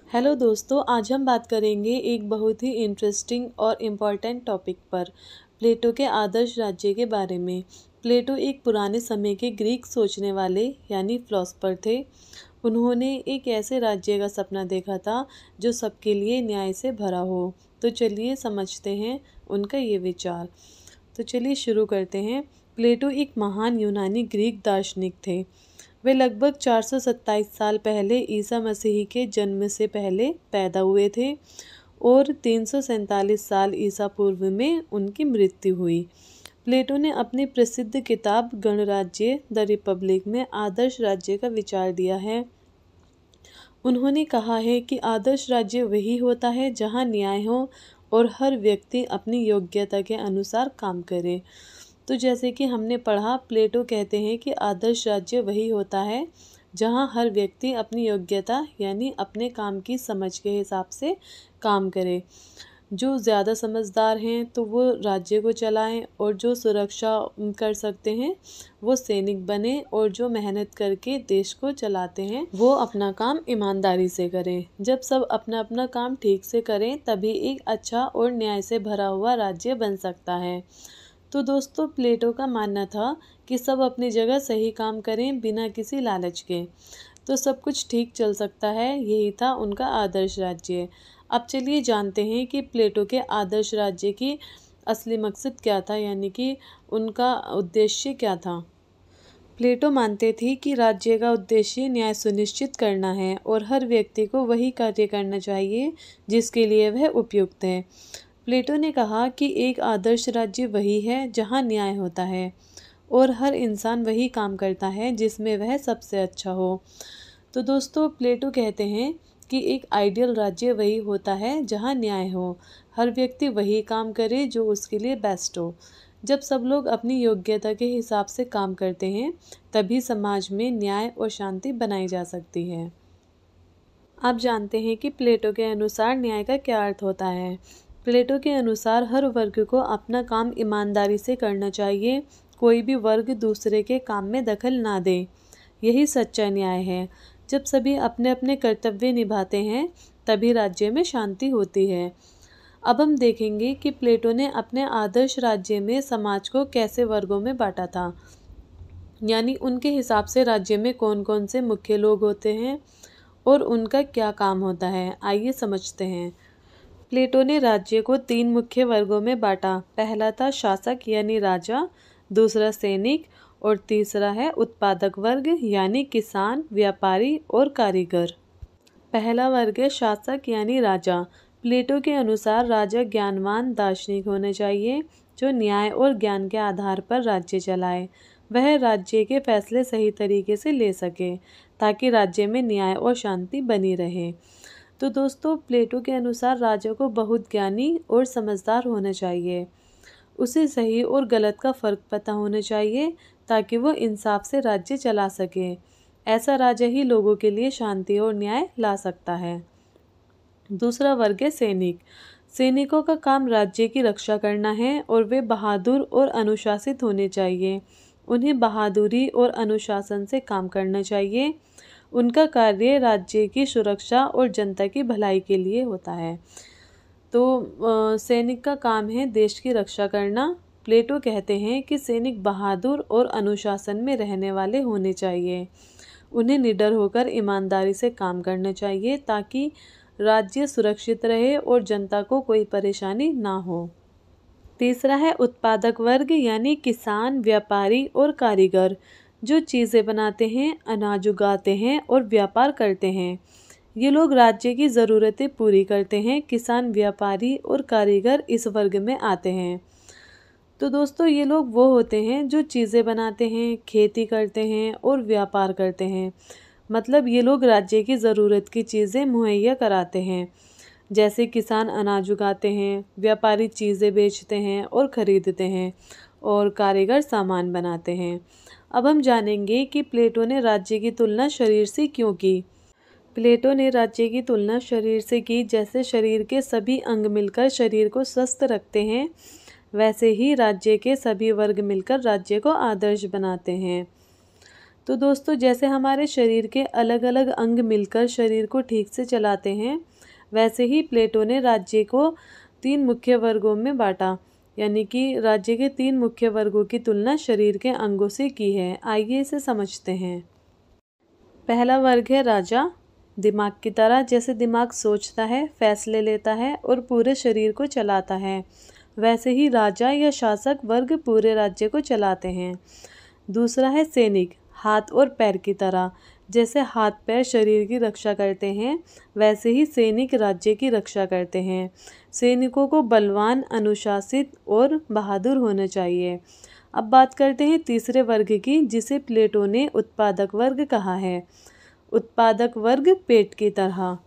Hello दोस्तों, आज हम बात करेंगे एक बहुत ही इंटरेस्टिंग और इम्पॉर्टेंट टॉपिक पर, प्लेटो के आदर्श राज्य के बारे में। प्लेटो एक पुराने समय के ग्रीक सोचने वाले यानी फिलोसोफर थे। उन्होंने एक ऐसे राज्य का सपना देखा था जो सबके लिए न्याय से भरा हो। तो चलिए समझते हैं उनका ये विचार। तो चलिए शुरू करते हैं। प्लेटो एक महान यूनानी ग्रीक दार्शनिक थे। वे लगभग 427 साल पहले ईसा मसीह के जन्म से पहले पैदा हुए थे और 347 साल ईसा पूर्व में उनकी मृत्यु हुई। प्लेटो ने अपनी प्रसिद्ध किताब गणराज्य द रिपब्लिक में आदर्श राज्य का विचार दिया है। उन्होंने कहा है कि आदर्श राज्य वही होता है जहां न्याय हो और हर व्यक्ति अपनी योग्यता के अनुसार काम करे। तो जैसे कि हमने पढ़ा, प्लेटो कहते हैं कि आदर्श राज्य वही होता है जहां हर व्यक्ति अपनी योग्यता यानी अपने काम की समझ के हिसाब से काम करे। जो ज़्यादा समझदार हैं तो वो राज्य को चलाएं और जो सुरक्षा कर सकते हैं वो सैनिक बने और जो मेहनत करके देश को चलाते हैं वो अपना काम ईमानदारी से करें। जब सब अपना अपना काम ठीक से करें तभी एक अच्छा और न्याय से भरा हुआ राज्य बन सकता है। तो दोस्तों, प्लेटो का मानना था कि सब अपनी जगह सही काम करें बिना किसी लालच के, तो सब कुछ ठीक चल सकता है। यही था उनका आदर्श राज्य। अब चलिए जानते हैं कि प्लेटो के आदर्श राज्य की असली मकसद क्या था, यानी कि उनका उद्देश्य क्या था। प्लेटो मानते थे कि राज्य का उद्देश्य न्याय सुनिश्चित करना है और हर व्यक्ति को वही कार्य करना चाहिए जिसके लिए वह उपयुक्त है। प्लेटो ने कहा कि एक आदर्श राज्य वही है जहां न्याय होता है और हर इंसान वही काम करता है जिसमें वह सबसे अच्छा हो। तो दोस्तों, प्लेटो कहते हैं कि एक आइडियल राज्य वही होता है जहां न्याय हो, हर व्यक्ति वही काम करे जो उसके लिए बेस्ट हो। जब सब लोग अपनी योग्यता के हिसाब से काम करते हैं तभी समाज में न्याय और शांति बनाई जा सकती है। आप जानते हैं कि प्लेटो के अनुसार न्याय का क्या अर्थ होता है। प्लेटो के अनुसार हर वर्ग को अपना काम ईमानदारी से करना चाहिए। कोई भी वर्ग दूसरे के काम में दखल ना दे। यही सच्चा न्याय है। जब सभी अपने अपने कर्तव्य निभाते हैं तभी राज्य में शांति होती है। अब हम देखेंगे कि प्लेटो ने अपने आदर्श राज्य में समाज को कैसे वर्गों में बांटा था, यानी उनके हिसाब से राज्य में कौन कौन से मुख्य लोग होते हैं और उनका क्या काम होता है। आइए समझते हैं। प्लेटो ने राज्य को 3 मुख्य वर्गों में बांटा। पहला था शासक यानी राजा, दूसरा सैनिक और तीसरा है उत्पादक वर्ग यानी किसान, व्यापारी और कारीगर। पहला वर्ग है शासक यानी राजा। प्लेटो के अनुसार राजा ज्ञानवान दार्शनिक होने चाहिए जो न्याय और ज्ञान के आधार पर राज्य चलाए। वह राज्य के फैसले सही तरीके से ले सके ताकि राज्य में न्याय और शांति बनी रहे। तो दोस्तों, प्लेटो के अनुसार राजा को बहुत ज्ञानी और समझदार होना चाहिए। उसे सही और गलत का फर्क पता होना चाहिए ताकि वो इंसाफ से राज्य चला सके। ऐसा राजा ही लोगों के लिए शांति और न्याय ला सकता है। दूसरा वर्ग है सैनिक। सैनिकों का काम राज्य की रक्षा करना है और वे बहादुर और अनुशासित होने चाहिए। उन्हें बहादुरी और अनुशासन से काम करना चाहिए। उनका कार्य राज्य की सुरक्षा और जनता की भलाई के लिए होता है। तो सैनिक का काम है देश की रक्षा करना। प्लेटो कहते हैं कि सैनिक बहादुर और अनुशासन में रहने वाले होने चाहिए। उन्हें निडर होकर ईमानदारी से काम करना चाहिए ताकि राज्य सुरक्षित रहे और जनता को कोई परेशानी ना हो। तीसरा है उत्पादक वर्ग यानी किसान, व्यापारी और कारीगर, जो चीज़ें बनाते हैं, अनाज उगाते हैं और व्यापार करते हैं। ये लोग राज्य की ज़रूरतें पूरी करते हैं। किसान, व्यापारी और कारीगर इस वर्ग में आते हैं। तो दोस्तों, ये लोग वो होते हैं जो चीज़ें बनाते हैं, खेती करते हैं और व्यापार करते हैं। मतलब ये लोग राज्य की ज़रूरत की चीज़ें मुहैया कराते हैं। जैसे किसान अनाज उगाते हैं, व्यापारी चीज़ें बेचते हैं और ख़रीदते हैं और कारीगर सामान बनाते हैं। अब हम जानेंगे कि प्लेटो ने राज्य की तुलना शरीर से क्यों की। प्लेटो ने राज्य की तुलना शरीर से की। जैसे शरीर के सभी अंग मिलकर शरीर को स्वस्थ रखते हैं, वैसे ही राज्य के सभी वर्ग मिलकर राज्य को आदर्श बनाते हैं। तो दोस्तों, जैसे हमारे शरीर के अलग अलग अंग मिलकर शरीर को ठीक से चलाते हैं, वैसे ही प्लेटो ने राज्य को 3 मुख्य वर्गों में बांटा, यानी कि राज्य के 3 मुख्य वर्गों की तुलना शरीर के अंगों से की है। आइए इसे समझते हैं। पहला वर्ग है राजा। दिमाग की तरह जैसे दिमाग सोचता है, फैसले लेता है और पूरे शरीर को चलाता है, वैसे ही राजा या शासक वर्ग पूरे राज्य को चलाते हैं। दूसरा है सैनिक। हाथ और पैर की तरह जैसे हाथ पैर शरीर की रक्षा करते हैं, वैसे ही सैनिक राज्य की रक्षा करते हैं। सैनिकों को बलवान, अनुशासित और बहादुर होना चाहिए। अब बात करते हैं तीसरे वर्ग की, जिसे प्लेटो ने उत्पादक वर्ग कहा है। उत्पादक वर्ग पेट की तरह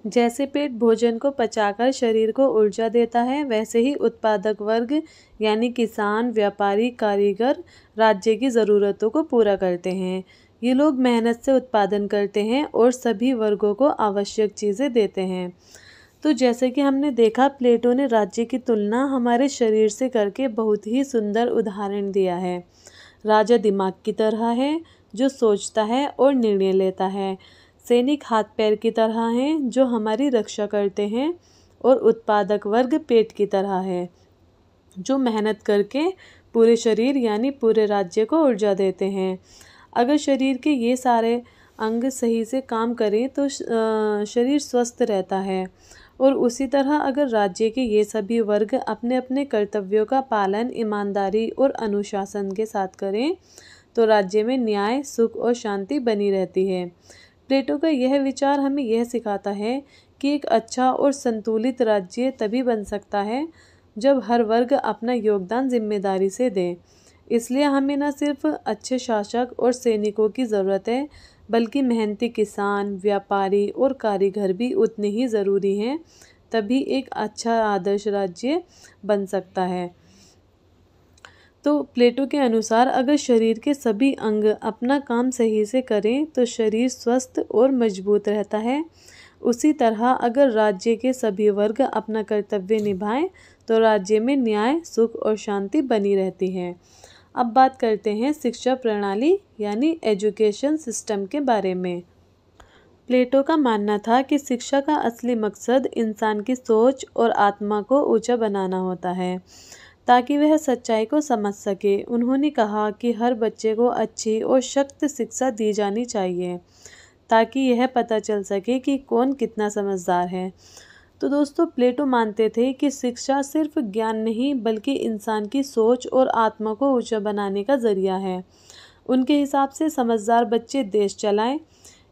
जैसे पेट भोजन को पचाकर शरीर को ऊर्जा देता है, वैसे ही उत्पादक वर्ग यानी किसान, व्यापारी, कारीगर राज्य की ज़रूरतों को पूरा करते हैं। ये लोग मेहनत से उत्पादन करते हैं और सभी वर्गों को आवश्यक चीज़ें देते हैं। तो जैसे कि हमने देखा, प्लेटो ने राज्य की तुलना हमारे शरीर से करके बहुत ही सुंदर उदाहरण दिया है। राजा दिमाग की तरह है जो सोचता है और निर्णय लेता है। सैनिक हाथ पैर की तरह हैं जो हमारी रक्षा करते हैं, और उत्पादक वर्ग पेट की तरह है जो मेहनत करके पूरे शरीर यानी पूरे राज्य को ऊर्जा देते हैं। अगर शरीर के ये सारे अंग सही से काम करें तो शरीर स्वस्थ रहता है, और उसी तरह अगर राज्य के ये सभी वर्ग अपने अपने कर्तव्यों का पालन ईमानदारी और अनुशासन के साथ करें तो राज्य में न्याय, सुख और शांति बनी रहती है। प्लेटो का यह विचार हमें यह सिखाता है कि एक अच्छा और संतुलित राज्य तभी बन सकता है जब हर वर्ग अपना योगदान जिम्मेदारी से दे। इसलिए हमें न सिर्फ अच्छे शासक और सैनिकों की ज़रूरत है, बल्कि मेहनती किसान, व्यापारी और कारीगर भी उतने ही ज़रूरी हैं। तभी एक अच्छा आदर्श राज्य बन सकता है। तो प्लेटो के अनुसार अगर शरीर के सभी अंग अपना काम सही से करें तो शरीर स्वस्थ और मजबूत रहता है। उसी तरह अगर राज्य के सभी वर्ग अपना कर्तव्य निभाएं तो राज्य में न्याय, सुख और शांति बनी रहती है। अब बात करते हैं शिक्षा प्रणाली यानी एजुकेशन सिस्टम के बारे में। प्लेटो का मानना था कि शिक्षा का असली मकसद इंसान की सोच और आत्मा को ऊंचा बनाना होता है ताकि वह सच्चाई को समझ सके। उन्होंने कहा कि हर बच्चे को अच्छी और सख्त शिक्षा दी जानी चाहिए ताकि यह पता चल सके कि कौन कितना समझदार है। तो दोस्तों, प्लेटो मानते थे कि शिक्षा सिर्फ ज्ञान नहीं बल्कि इंसान की सोच और आत्मा को ऊंचा बनाने का जरिया है। उनके हिसाब से समझदार बच्चे देश चलाएं,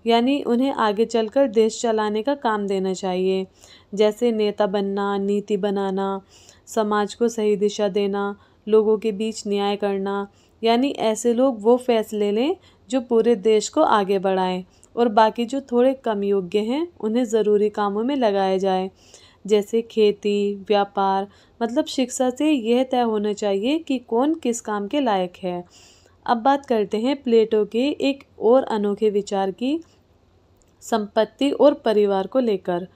यानी उन्हें आगे चलकर देश चलाने का काम देना चाहिए, जैसे नेता बनना, नीति बनाना, समाज को सही दिशा देना, लोगों के बीच न्याय करना। यानी ऐसे लोग वो फैसले लें जो पूरे देश को आगे बढ़ाएं, और बाकी जो थोड़े कम योग्य हैं उन्हें ज़रूरी कामों में लगाया जाए, जैसे खेती, व्यापार। मतलब शिक्षा से यह तय होना चाहिए कि कौन किस काम के लायक है। अब बात करते हैं प्लेटो के एक और अनोखे विचार की, संपत्ति और परिवार को लेकर।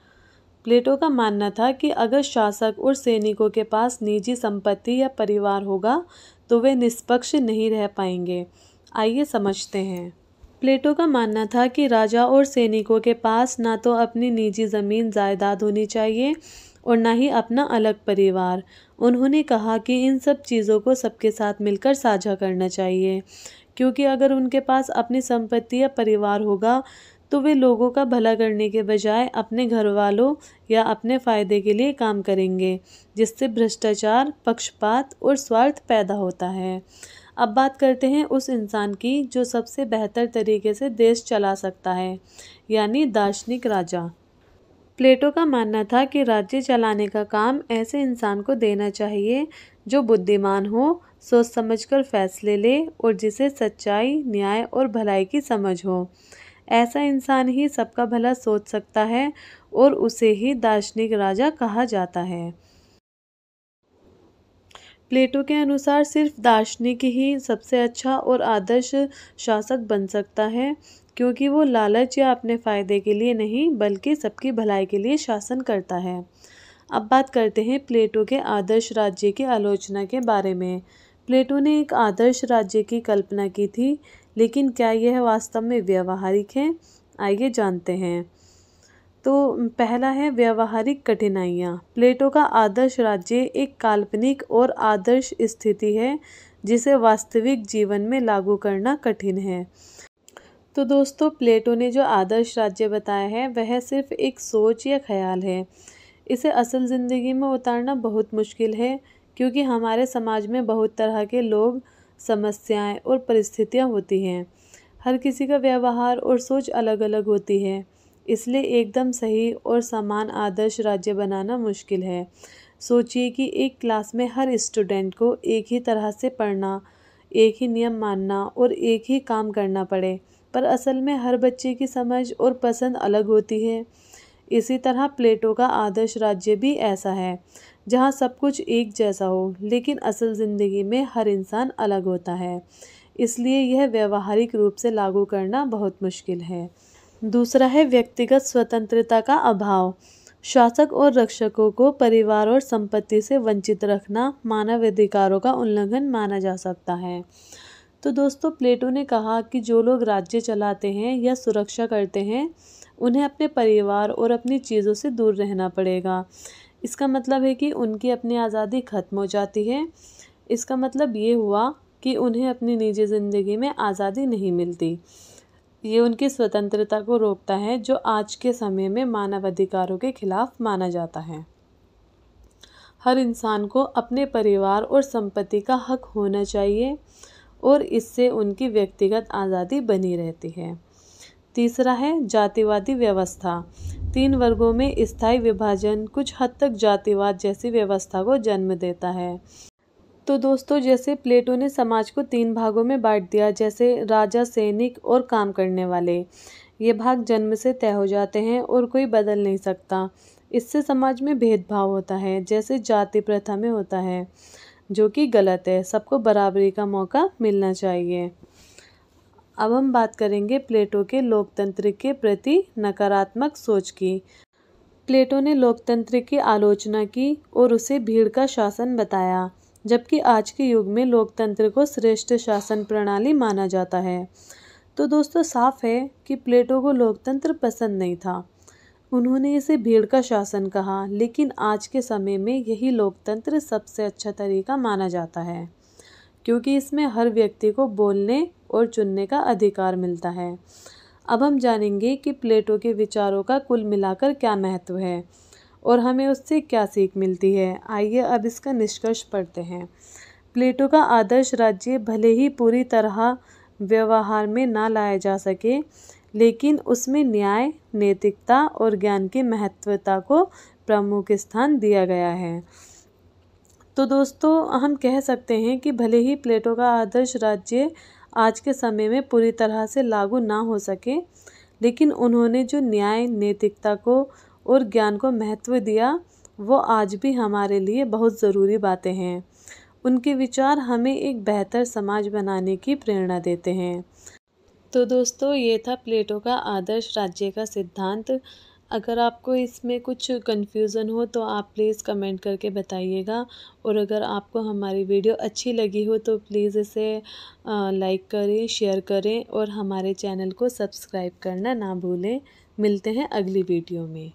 प्लेटो का मानना था कि अगर शासक और सैनिकों के पास निजी संपत्ति या परिवार होगा तो वे निष्पक्ष नहीं रह पाएंगे। आइए समझते हैं। प्लेटो का मानना था कि राजा और सैनिकों के पास ना तो अपनी निजी ज़मीन जायदाद होनी चाहिए और ना ही अपना अलग परिवार। उन्होंने कहा कि इन सब चीज़ों को सबके साथ मिलकर साझा करना चाहिए, क्योंकि अगर उनके पास अपनी संपत्ति या परिवार होगा तो वे लोगों का भला करने के बजाय अपने घर वालों या अपने फ़ायदे के लिए काम करेंगे, जिससे भ्रष्टाचार, पक्षपात और स्वार्थ पैदा होता है। अब बात करते हैं उस इंसान की जो सबसे बेहतर तरीके से देश चला सकता है, यानी दार्शनिक राजा। प्लेटो का मानना था कि राज्य चलाने का काम ऐसे इंसान को देना चाहिए जो बुद्धिमान हो, सोच समझकर फैसले ले और जिसे सच्चाई, न्याय और भलाई की समझ हो। ऐसा इंसान ही सबका भला सोच सकता है और उसे ही दार्शनिक राजा कहा जाता है। प्लेटो के अनुसार सिर्फ दार्शनिक ही सबसे अच्छा और आदर्श शासक बन सकता है, क्योंकि वो लालच या अपने फ़ायदे के लिए नहीं बल्कि सबकी भलाई के लिए शासन करता है। अब बात करते हैं प्लेटो के आदर्श राज्य की आलोचना के बारे में। प्लेटो ने एक आदर्श राज्य की कल्पना की थी, लेकिन क्या यह वास्तव में व्यावहारिक है? आइए जानते हैं। तो पहला है व्यावहारिक कठिनाइयाँ। प्लेटो का आदर्श राज्य एक काल्पनिक और आदर्श स्थिति है जिसे वास्तविक जीवन में लागू करना कठिन है। तो दोस्तों, प्लेटो ने जो आदर्श राज्य बताया है वह सिर्फ एक सोच या ख्याल है। इसे असल ज़िंदगी में उतारना बहुत मुश्किल है, क्योंकि हमारे समाज में बहुत तरह के लोग, समस्याएं और परिस्थितियां होती हैं। हर किसी का व्यवहार और सोच अलग अलग होती है, इसलिए एकदम सही और समान आदर्श राज्य बनाना मुश्किल है। सोचिए कि एक क्लास में हर स्टूडेंट को एक ही तरह से पढ़ना, एक ही नियम मानना और एक ही काम करना पड़े, पर असल में हर बच्चे की समझ और पसंद अलग होती है। इसी तरह प्लेटो का आदर्श राज्य भी ऐसा है, जहाँ सब कुछ एक जैसा हो, लेकिन असल ज़िंदगी में हर इंसान अलग होता है, इसलिए यह व्यवहारिक रूप से लागू करना बहुत मुश्किल है। दूसरा है व्यक्तिगत स्वतंत्रता का अभाव। शासक और रक्षकों को परिवार और संपत्ति से वंचित रखना मानवाधिकारों का उल्लंघन माना जा सकता है। तो दोस्तों, प्लेटो ने कहा कि जो लोग राज्य चलाते हैं या सुरक्षा करते हैं, उन्हें अपने परिवार और अपनी चीज़ों से दूर रहना पड़ेगा। इसका मतलब है कि उनकी अपनी आज़ादी खत्म हो जाती है। इसका मतलब ये हुआ कि उन्हें अपनी निजी ज़िंदगी में आज़ादी नहीं मिलती। ये उनकी स्वतंत्रता को रोकता है, जो आज के समय में मानवाधिकारों के खिलाफ माना जाता है। हर इंसान को अपने परिवार और संपत्ति का हक होना चाहिए और इससे उनकी व्यक्तिगत आज़ादी बनी रहती है। तीसरा है जातिवादी व्यवस्था। 3 वर्गों में स्थायी विभाजन कुछ हद तक जातिवाद जैसी व्यवस्था को जन्म देता है। तो दोस्तों, जैसे प्लेटो ने समाज को 3 भागों में बांट दिया, जैसे राजा, सैनिक और काम करने वाले। ये भाग जन्म से तय हो जाते हैं और कोई बदल नहीं सकता। इससे समाज में भेदभाव होता है, जैसे जाति प्रथा में होता है, जो कि गलत है। सबको बराबरी का मौका मिलना चाहिए। अब हम बात करेंगे प्लेटो के लोकतंत्र के प्रति नकारात्मक सोच की। प्लेटो ने लोकतंत्र की आलोचना की और उसे भीड़ का शासन बताया, जबकि आज के युग में लोकतंत्र को श्रेष्ठ शासन प्रणाली माना जाता है। तो दोस्तों, साफ है कि प्लेटो को लोकतंत्र पसंद नहीं था। उन्होंने इसे भीड़ का शासन कहा, लेकिन आज के समय में यही लोकतंत्र सबसे अच्छा तरीका माना जाता है, क्योंकि इसमें हर व्यक्ति को बोलने और चुनने का अधिकार मिलता है। अब हम जानेंगे कि प्लेटो के विचारों का कुल मिलाकर क्या महत्व है और हमें उससे क्या सीख मिलती है। आइए अब इसका निष्कर्ष पढ़ते हैं। प्लेटो का आदर्श राज्य भले ही पूरी तरह व्यवहार में ना लाया जा सके, लेकिन उसमें न्याय, नैतिकता और ज्ञान की महत्वता को प्रमुख स्थान दिया गया है। तो दोस्तों, हम कह सकते हैं कि भले ही प्लेटो का आदर्श राज्य आज के समय में पूरी तरह से लागू ना हो सके, लेकिन उन्होंने जो न्याय, नैतिकता को और ज्ञान को महत्व दिया, वो आज भी हमारे लिए बहुत ज़रूरी बातें हैं। उनके विचार हमें एक बेहतर समाज बनाने की प्रेरणा देते हैं। तो दोस्तों, ये था प्लेटो का आदर्श राज्य का सिद्धांत। अगर आपको इसमें कुछ कन्फ्यूज़न हो तो आप प्लीज़ कमेंट करके बताइएगा, और अगर आपको हमारी वीडियो अच्छी लगी हो तो प्लीज़ इसे लाइक करें, शेयर करें और हमारे चैनल को सब्सक्राइब करना ना भूलें। मिलते हैं अगली वीडियो में।